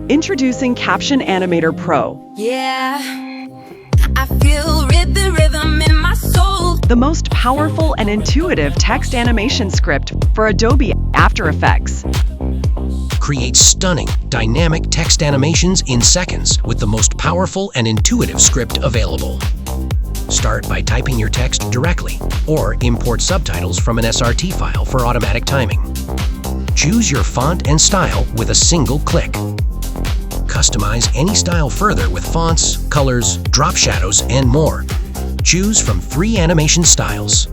Introducing Caption Animator Pro, Yeah, I feel rhythm in my soul. the most powerful and intuitive text animation script for Adobe After Effects. Create stunning, dynamic text animations in seconds with the most powerful and intuitive script available. Start by typing your text directly, or import subtitles from an SRT file for automatic timing. Choose your font and style with a single click. Customize any style further with fonts, colors, drop shadows, and more. Choose from 3 animation styles: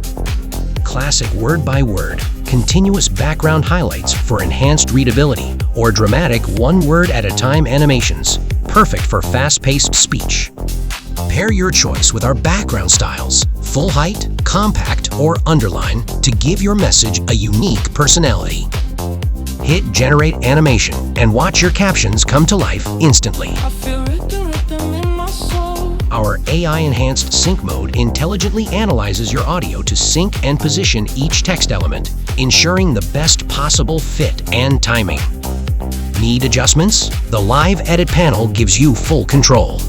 classic word by word, continuous background highlights for enhanced readability, or dramatic one-word-at-a-time animations, perfect for fast-paced speech. Pair your choice with our background styles, full height, compact, or underline, to give your message a unique personality. Hit Generate Animation and watch your captions come to life instantly. I feel rhythm in my soul. Our AI-enhanced sync mode intelligently analyzes your audio to sync and position each text element, ensuring the best possible fit and timing. Need adjustments? The Live Edit panel gives you full control.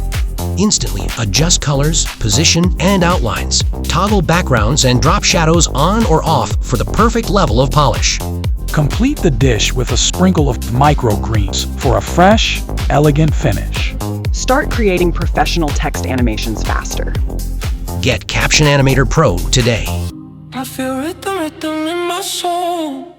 Instantly adjust colors, position, and outlines. Toggle backgrounds and drop shadows on or off for the perfect level of polish. Complete the dish with a sprinkle of microgreens for a fresh, elegant finish. Start creating professional text animations faster. Get Caption Animator Pro today. I feel rhythm in my soul.